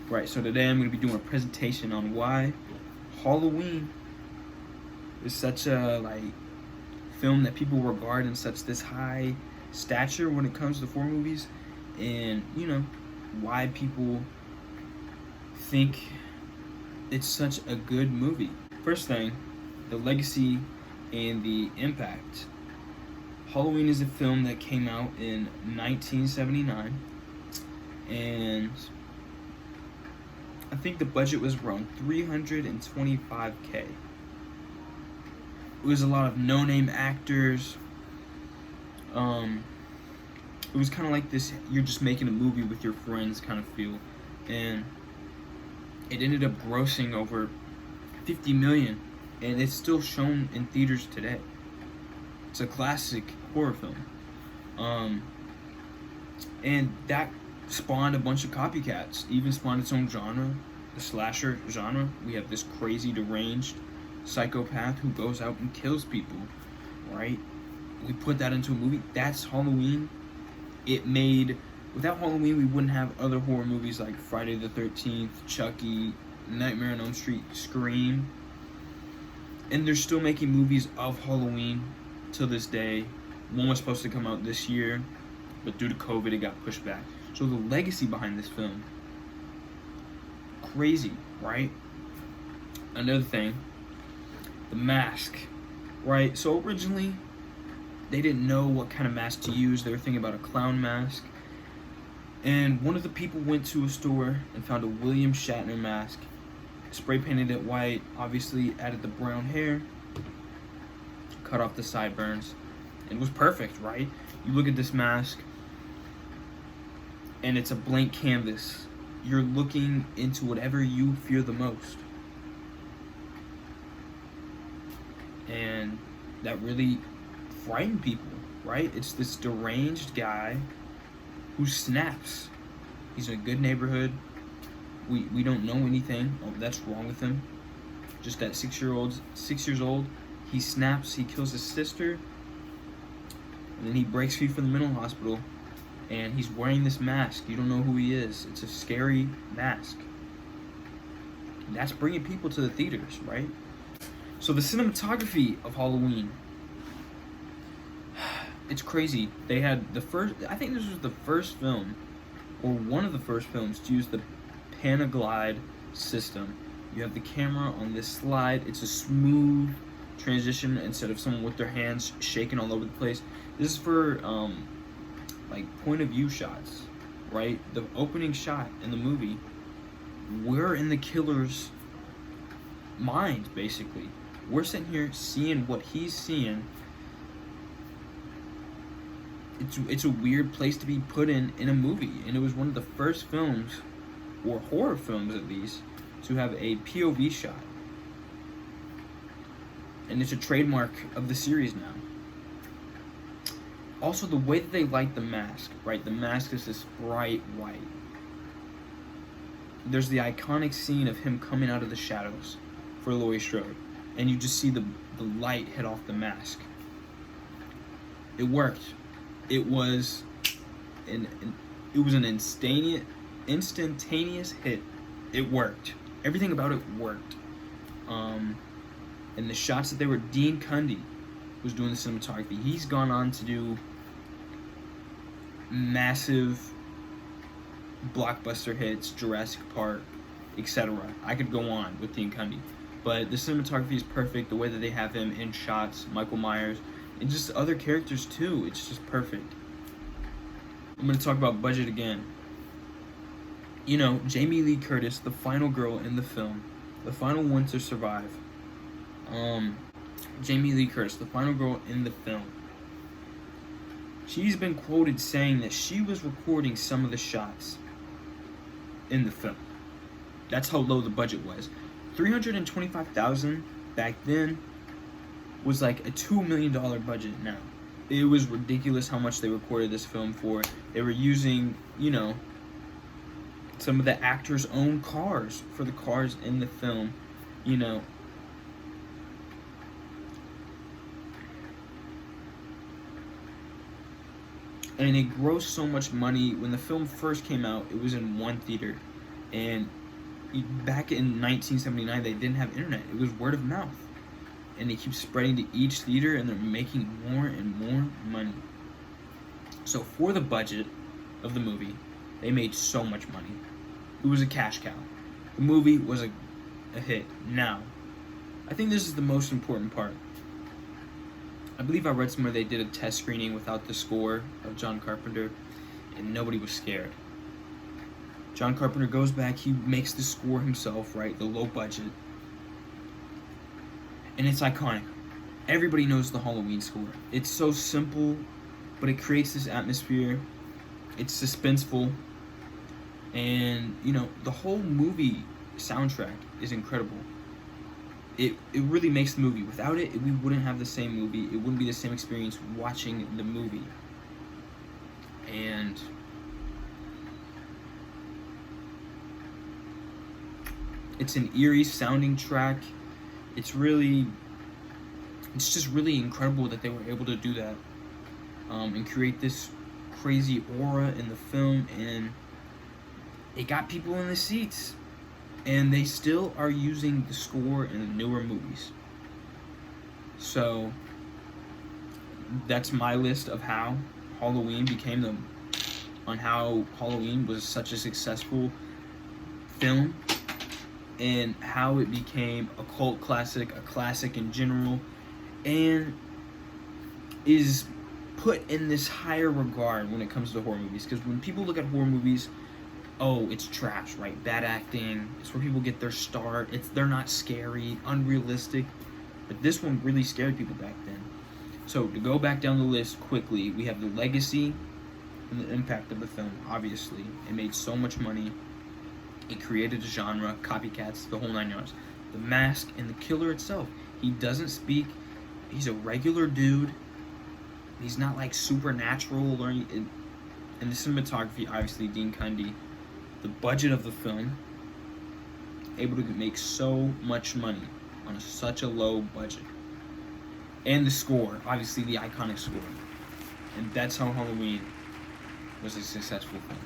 Right, so today I'm going to be doing a presentation on why Halloween is such a film that people regard in such this high stature when it comes to horror movies, and why people think it's such a good movie. First thing, the legacy and the impact. Halloween is a film that came out in 1979, and I think the budget was around 325K. It was a lot of no-name actors. It was kind of like this, you're just making a movie with your friends kind of feel. And it ended up grossing over 50 million, and it's still shown in theaters today. It's a classic horror film. And that spawned a bunch of copycats, even spawned its own genre, the slasher genre. We have this crazy, deranged psychopath who goes out and kills people, right? We put that into a movie. That's Halloween. Without Halloween, we wouldn't have other horror movies like Friday the 13th, Chucky, Nightmare on Elm Street, Scream. And they're still making movies of Halloween to this day. One was supposed to come out this year, but due to COVID, it got pushed back. So the legacy behind this film, crazy, right? Another thing, the mask, right? So originally, they didn't know what kind of mask to use. They were thinking about a clown mask. And one of the people went to a store and found a William Shatner mask, spray painted it white, obviously added the brown hair, cut off the sideburns. It was perfect, right? You look at this mask, and it's a blank canvas. You're looking into whatever you fear the most. And that really frightened people, right? It's this deranged guy who snaps. He's in a good neighborhood. We don't know anything that's wrong with him. Just that 6 years old, he snaps, he kills his sister, and then he breaks free from the mental hospital, and he's wearing this mask. You don't know who he is. It's a scary mask. That's bringing people to the theaters, right? So the cinematography of Halloween, it's crazy. They had I think this was the first film, or one of the first films, to use the Panaglide system. You have the camera on this slide. It's a smooth transition instead of someone with their hands shaking all over the place. This is for point of view shots, right? The opening shot in the movie, we're in the killer's mind, basically. We're sitting here seeing what he's seeing. It's a weird place to be put in a movie, and it was one of the first films, or horror films at least, to have a POV shot. And it's a trademark of the series now. Also, the way that they light the mask, right? The mask is this bright white. There's the iconic scene of him coming out of the shadows for Laurie Strode, and you just see the light hit off the mask. It worked. It was an instantaneous hit. It worked. Everything about it worked. And the shots that they were, Dean Cundey was doing the cinematography. He's gone on to do massive blockbuster hits, Jurassic Park, etc. I could go on with Dean Cundey, but the cinematography is perfect. The way that they have him in shots, Michael Myers, and just other characters too, it's just perfect. I'm going to talk about budget again. Jamie Lee Curtis, the final girl in the film, the final one to survive. Jamie Lee Curtis, the final girl in the film. She's been quoted saying that she was recording some of the shots in the film. That's how low the budget was. $325,000 back then was like a $2 million budget now. It was ridiculous how much they recorded this film for. They were using, some of the actors' own cars for the cars in the film, And it grossed so much money. When the film first came out, it was in one theater. And back in 1979, they didn't have internet. It was word of mouth. And they keep spreading to each theater, and they're making more and more money. So for the budget of the movie, they made so much money. It was a cash cow. The movie was a hit. Now, I think this is the most important part. I believe I read somewhere they did a test screening without the score of John Carpenter, and nobody was scared. John Carpenter goes back, he makes the score himself, right? The low budget. And it's iconic. Everybody knows the Halloween score. It's so simple, but it creates this atmosphere. It's suspenseful. And, you know, the whole movie soundtrack is incredible. It really makes the movie. Without it, we wouldn't have the same movie. It wouldn't be the same experience watching the movie. And it's an eerie sounding track. It's just really incredible that they were able to do that, and create this crazy aura in the film, and it got people in the seats. And they still are using the score in the newer movies. So that's my list of how Halloween how Halloween was such a successful film, and how it became a cult classic, a classic in general, and is put in this higher regard when it comes to horror movies. Because when people look at horror movies, oh, it's trash, right? Bad acting. It's where people get their start. They're not scary, unrealistic. But this one really scared people back then. So to go back down the list quickly, we have the legacy and the impact of the film. Obviously, it made so much money. It created a genre, copycats, the whole 9 yards. The Mask and the killer itself. He doesn't speak. He's a regular dude. He's not like supernatural or anything. And the cinematography, obviously, Dean Cundey. The budget of the film, able to make so much money on such a low budget. And the score, obviously the iconic score. And that's how Halloween was a successful film.